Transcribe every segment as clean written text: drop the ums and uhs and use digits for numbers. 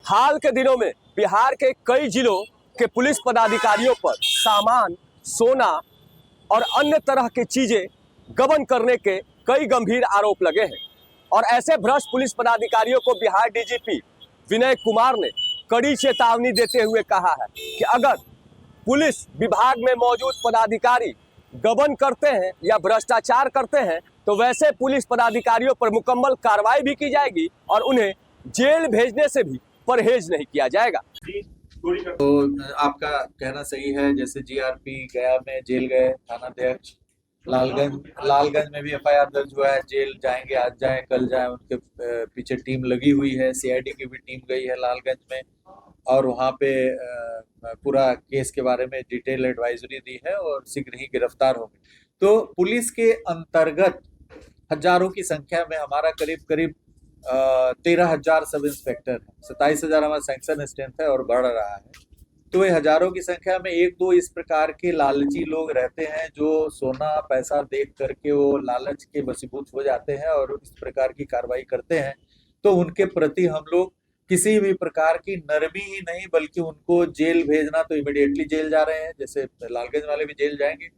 हाल के दिनों में बिहार के कई जिलों के पुलिस पदाधिकारियों पर सामान, सोना और अन्य तरह की चीजें गबन करने के कई गंभीर आरोप लगे हैं और ऐसे भ्रष्ट पुलिस पदाधिकारियों को बिहार डीजीपी विनय कुमार ने कड़ी चेतावनी देते हुए कहा है कि अगर पुलिस विभाग में मौजूद पदाधिकारी गबन करते हैं या भ्रष्टाचार करते हैं तो वैसे पुलिस पदाधिकारियों पर मुकम्मल कार्रवाई भी की जाएगी और उन्हें जेल भेजने से भी परहेज नहीं किया जाएगा। तो आपका कहना सही है। जैसे जीआरपी गया में जेल गए थानाध्यक्ष, लालगंज में भी एफआईआर दर्ज हुआ है, जेल जाएंगे, आज जाएं कल जाएं, उनके पीछे टीम लगी हुई है, सीआईडी की भी टीम गई है लालगंज में और वहाँ पे पूरा केस के बारे में डिटेल एडवाइजरी दी है और शीघ्र ही गिरफ्तार होंगे। तो पुलिस के अंतर्गत हजारों की संख्या में हमारा करीब 13,000 सब इंस्पेक्टर है, 27,000 हमारा सैंक्शन स्ट्रेंथ है और बढ़ रहा है। तो ये हजारों की संख्या में एक दो इस प्रकार के लालची लोग रहते हैं जो सोना पैसा देख करके वो लालच के वशीभूत हो जाते हैं और इस प्रकार की कार्रवाई करते हैं। तो उनके प्रति हम लोग किसी भी प्रकार की नरमी ही नहीं बल्कि उनको जेल भेजना, तो इमीडिएटली जेल जा रहे हैं। जैसे लालगंज वाले भी जेल जाएंगे,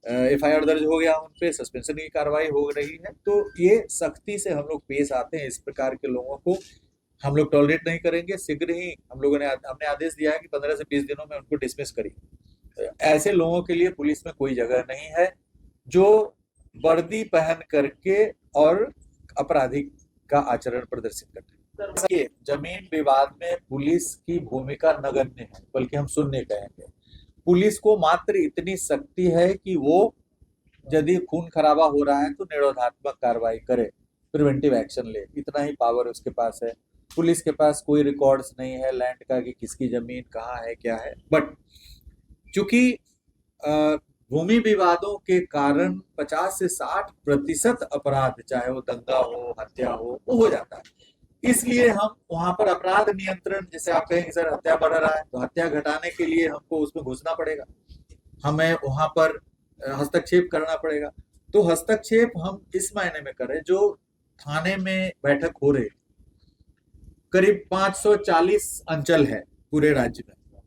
एफआईआर दर्ज हो गया, उन पे सस्पेंशन की कार्रवाई हो रही है। तो ये सख्ती से हम लोग पेश आते हैं, इस प्रकार के लोगों को हम लोग टॉलरेट नहीं करेंगे। शीघ्र ही हमने आदेश दिया है कि 15 से 20 दिनों में उनको डिसमिस करिए। ऐसे लोगों के लिए पुलिस में कोई जगह नहीं है जो वर्दी पहन करके और आपराधिक का आचरण प्रदर्शित करते हैं। जमीन विवाद में पुलिस की भूमिका नगण्य है, बल्कि हम शून्य कहेंगे। पुलिस को मात्र इतनी शक्ति है कि वो यदि खून खराबा हो रहा है तो निरोधात्मक कार्रवाई करे, प्रिवेंटिव एक्शन ले, इतना ही पावर उसके पास है। पुलिस के पास कोई रिकॉर्ड्स नहीं है लैंड का कि किसकी जमीन कहाँ है क्या है। बट चूंकि भूमि विवादों के कारण 50 से 60% अपराध, चाहे वो दंगा हो, हत्या हो जाता है। इसलिए हम वहां पर अपराध नियंत्रण, जैसे आप कहेंगे सर हत्या बढ़ रहा है, तो हत्या घटाने के लिए हमको उसमें घुसना पड़ेगा, हमें वहां पर हस्तक्षेप करना पड़ेगा। तो हस्तक्षेप हम इस मायने में करें, जो थाने में बैठक हो रही, करीब 540 अंचल है पूरे राज्य में,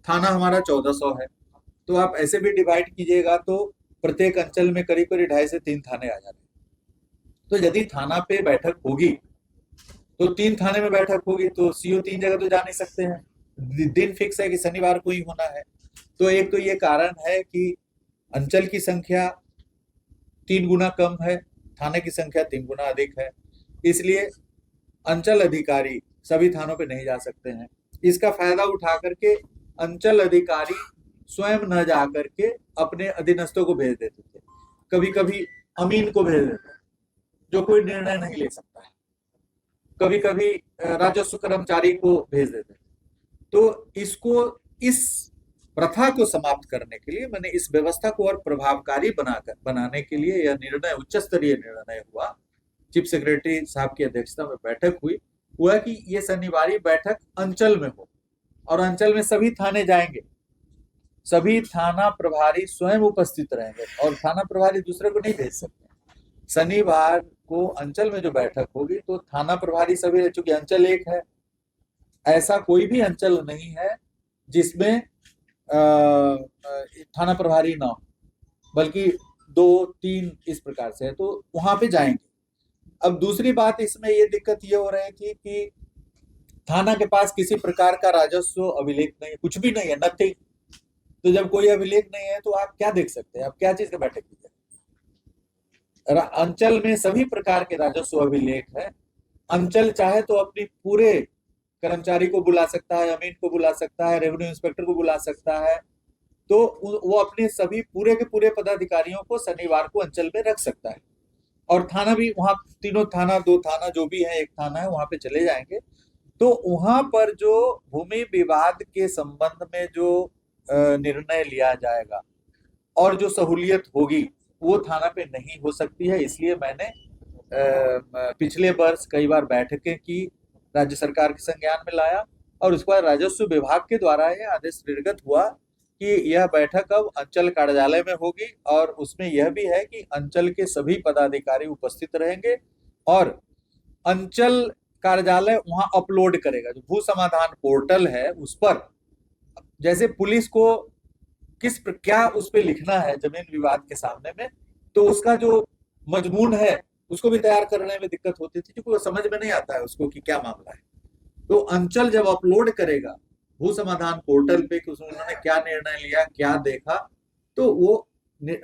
थाना हमारा 1400 है। तो आप ऐसे भी डिवाइड कीजिएगा तो प्रत्येक अंचल में करीब 2.5 से 3 थाने आ जाते हैं। तो यदि थाना पे बैठक होगी तो 3 थाने में बैठक होगी तो सीओ 3 जगह तो जा नहीं सकते हैं। दिन फिक्स है कि शनिवार को ही होना है। तो एक तो ये कारण है कि अंचल की संख्या 3 गुना कम है, थाने की संख्या 3 गुना अधिक है। इसलिए अंचल अधिकारी सभी थानों पे नहीं जा सकते हैं। इसका फायदा उठा करके अंचल अधिकारी स्वयं न जा करके अपने अधीनस्थों को भेज देते थे, कभी कभी अमीन को भेज देते जो कोई निर्णय नहीं ले सकता है, कभी कभी राजस्व कर्मचारी को भेज देते। तो इस प्रथा को समाप्त करने के लिए मैंने इस व्यवस्था को और प्रभावकारी बनाने के लिए यह निर्णय, उच्च स्तरीय निर्णय हुआ। चीफ सेक्रेटरी साहब की अध्यक्षता में बैठक हुआ कि ये शनिवारी बैठक अंचल में हो और अंचल में सभी थाने जाएंगे, सभी थाना प्रभारी स्वयं उपस्थित रहेंगे और थाना प्रभारी दूसरे को नहीं भेज सकते। शनिवार को अंचल में जो बैठक होगी तो थाना प्रभारी सभी, चूंकि अंचल एक है, ऐसा कोई भी अंचल नहीं है जिसमें थाना प्रभारी ना हो, बल्कि 2-3 इस प्रकार से है, तो वहां पे जाएंगे। अब दूसरी बात इसमें ये दिक्कत ये हो रही थी कि थाना के पास किसी प्रकार का राजस्व अभिलेख नहीं, कुछ भी नहीं है, नथिंग। तो जब कोई अभिलेख नहीं है तो आप क्या देख सकते हैं, आप क्या चीज का बैठक कीजिए। अंचल में सभी प्रकार के राजस्व अभिलेख है। अंचल चाहे तो अपनी पूरे कर्मचारी को बुला सकता है, अमीन को बुला सकता है, रेवेन्यू इंस्पेक्टर को बुला सकता है। तो वो अपने सभी पूरे के पूरे पदाधिकारियों को शनिवार को अंचल में रख सकता है और थाना भी, वहां 3 थाना 2 थाना जो भी है, 1 थाना है, वहां पे चले जाएंगे। तो वहां पर जो भूमि विवाद के संबंध में जो निर्णय लिया जाएगा और जो सहूलियत होगी वो थाना पे नहीं हो सकती है। इसलिए मैंने पिछले वर्ष कई बार बैठकें की, राज्य सरकार के संज्ञान में लाया और उसके बाद राजस्व विभाग के द्वारा यह आदेश निर्गत हुआ कि यह बैठक अब अंचल कार्यालय में होगी और उसमें यह भी है कि अंचल के सभी पदाधिकारी उपस्थित रहेंगे और अंचल कार्यालय वहां अपलोड करेगा। जो भू समाधान पोर्टल है उस पर जैसे पुलिस को क्या उस पे लिखना है जमीन विवाद के सामने में, तो उसका जो मजमून है उसको भी तैयार करने में दिक्कत होती थी, क्योंकि वो समझ में नहीं आता है उसको कि क्या मामला है। तो अंचल जब अपलोड करेगा भू समाधान पोर्टल पे कि उन्होंने क्या निर्णय लिया, क्या देखा, तो वो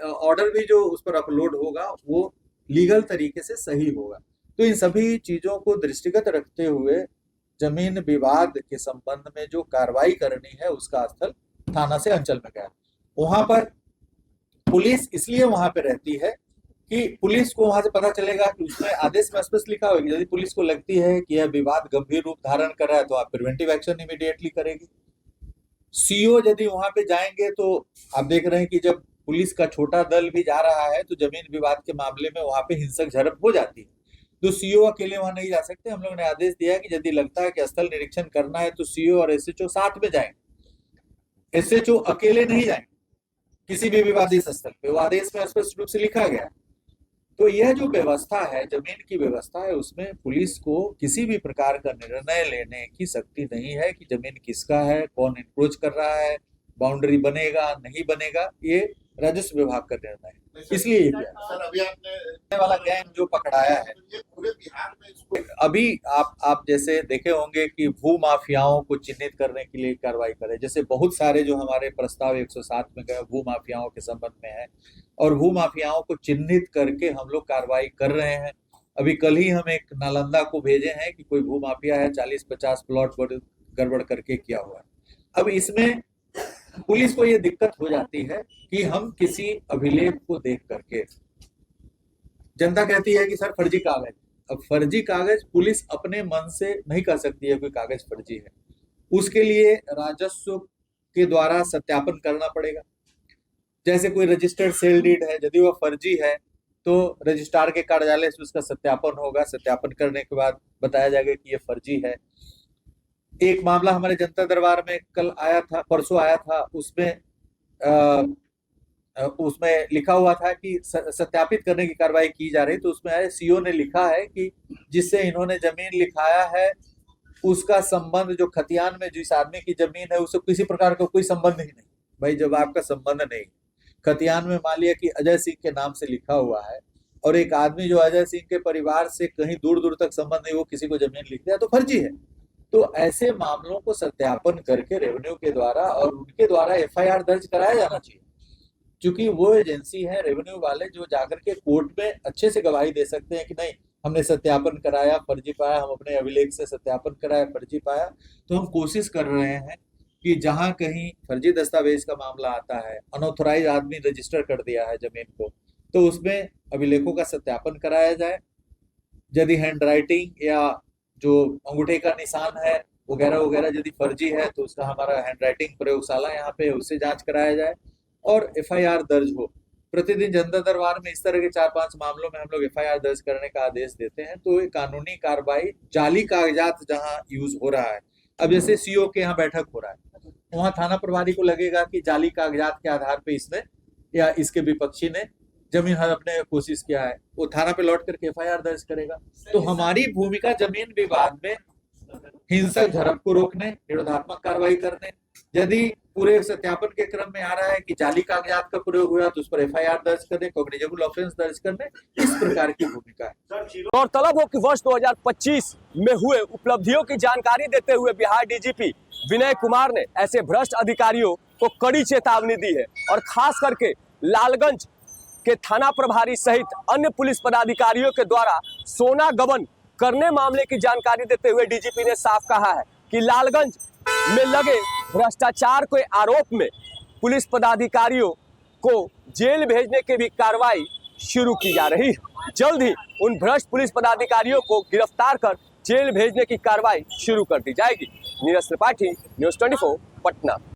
ऑर्डर भी जो उस पर अपलोड होगा वो लीगल तरीके से सही होगा। तो इन सभी चीजों को दृष्टिगत रखते हुए जमीन विवाद के संबंध में जो कार्रवाई करनी है उसका स्थल थाना से अंचल में गया। वहां पर पुलिस इसलिए वहां पे रहती है कि पुलिस को वहां से पता चलेगा कि उसमें आदेश में स्पष्ट लिखा होगा, यदि पुलिस को लगती है कि यह विवाद गंभीर रूप धारण कर रहा है तो आप प्रिवेंटिव एक्शन इमीडिएटली करेगी। सीओ यदि वहां पे जाएंगे तो आप देख रहे हैं कि जब पुलिस का छोटा दल भी जा रहा है तो जमीन विवाद के मामले में वहां पे हिंसक झड़प हो जाती है, तो सीओ अकेले वहां नहीं जा सकते। हम लोग ने आदेश दिया है कि यदि लगता है कि स्थल निरीक्षण करना है तो सीओ और एसएचओ साथ में जाएंगे, एसएचओ अकेले नहीं जाएंगे किसी भी विवादित स्थल पे, वो आदेश में स्पष्ट रूप से लिखा गया। तो यह जो व्यवस्था है, जमीन की व्यवस्था है, उसमें पुलिस को किसी भी प्रकार का निर्णय लेने की शक्ति नहीं है कि जमीन किसका है, कौन इंक्रोच कर रहा है, बाउंड्री बनेगा नहीं बनेगा, ये राजस्व विभाग का निर्णय है। इसलिए ये किया। सर अभी आपने वाला गैंग जो पकड़ाया है, ये पूरे बिहार में इसको अभी आप जैसे देखे होंगे कि भू माफियाओं को चिन्हित करने के लिए कार्रवाई करे, जैसे बहुत सारे जो हमारे प्रस्ताव 107 में गए भू माफियाओं के संबंध में है, और भू माफियाओं को चिन्हित करके हम लोग कार्रवाई कर रहे हैं। अभी कल ही हम एक नालंदा को भेजे हैं कि कोई भू माफिया है 40-50 प्लॉट गड़बड़ करके किया हुआ है। अब इसमें पुलिस को ये दिक्कत हो जाती है कि हम किसी अभिलेख को देख करके, जनता कहती है कि सर फर्जी कागज, अब फर्जी कागज पुलिस अपने मन से नहीं कर सकती है कोई कागज फर्जी है, उसके लिए राजस्व के द्वारा सत्यापन करना पड़ेगा। जैसे कोई रजिस्टर्ड सेल डीड है, यदि वह फर्जी है तो रजिस्ट्रार के कार्यालय से उसका सत्यापन होगा, सत्यापन करने के बाद बताया जाएगा कि ये फर्जी है। एक मामला हमारे जनता दरबार में कल आया था, परसों आया था, उसमें लिखा हुआ था कि सत्यापित करने की कार्रवाई की जा रही, तो उसमें सीओ ने लिखा है कि जिससे इन्होंने जमीन लिखाया है उसका संबंध, जो खतियान में जिस आदमी की जमीन है उससे किसी प्रकार का कोई संबंध ही नहीं। भाई जब आपका संबंध नहीं, खतियान में मान लिया कि अजय सिंह के नाम से लिखा हुआ है और एक आदमी जो अजय सिंह के परिवार से कहीं दूर दूर तक संबंध नहीं, वो किसी को जमीन लिख दिया तो फर्जी है। तो ऐसे मामलों को सत्यापन करके रेवेन्यू के द्वारा और उनके द्वारा एफआईआर दर्ज कराया जाना चाहिए, क्योंकि वो एजेंसी है रेवेन्यू वाले जो जाकर के कोर्ट में अच्छे से गवाही दे सकते हैं कि नहीं हमने सत्यापन कराया फर्जी पाया, हम अपने अभिलेख से सत्यापन कराया फर्जी पाया। तो हम कोशिश कर रहे हैं कि जहां कहीं फर्जी दस्तावेज का मामला आता है, अनऑथोराइज आदमी रजिस्टर कर दिया है जमीन को, तो उसमें अभिलेखों का सत्यापन कराया जाए। यदि हैंड राइटिंग या जो अंगूठे का निशान है वगैरह वगैरह यदि फर्जी है तो उसका हमारा हैंड राइटिंग प्रयोगशाला यहाँ पे उससे जांच कराया जाए और एफआईआर दर्ज हो। प्रतिदिन जनता दरबार में इस तरह के 4-5 मामलों में हम लोग एफआईआर दर्ज करने का आदेश देते हैं। तो ये कानूनी कार्रवाई, जाली कागजात जहां यूज हो रहा है, अब जैसे सीओ के यहाँ बैठक हो रहा है, वहां थाना प्रभारी को लगेगा कि जाली कागजात के आधार पे इसने या इसके विपक्षी ने जमीन हड़पने कोशिश किया है, वो थाना पे लौट करके एफआईआर दर्ज करेगा। तो हमारी भूमिका जमीन विवाद में हिंसक झड़प को रोकने, निरोधात्मक कार्रवाई करने, यदि पूरे सत्यापन के क्रम में आ रहा है कि जाली कागजात का प्रयोग हुआ तो उस पर एफआईआर दर्ज करने, कॉग्निजेबल ऑफेंस दर्ज करने, इस प्रकार की भूमिका है। गौरतलब हो कि वर्ष 2025 में हुए उपलब्धियों की जानकारी देते हुए बिहार डीजीपी विनय कुमार ने ऐसे भ्रष्ट अधिकारियों को कड़ी चेतावनी दी है और खास करके लालगंज के थाना प्रभारी सहित अन्य पुलिस पदाधिकारियों के द्वारा सोना गबन करने मामले की जानकारी देते हुए डीजीपी ने साफ कहा है कि लालगंज में लगे भ्रष्टाचार के आरोप में पुलिस पदाधिकारियों को जेल भेजने की भी कार्रवाई शुरू की जा रही है। जल्द ही उन भ्रष्ट पुलिस पदाधिकारियों को गिरफ्तार कर जेल भेजने की कार्रवाई शुरू कर दी जाएगी। नीरज त्रिपाठी, न्यूज़ 24, पटना।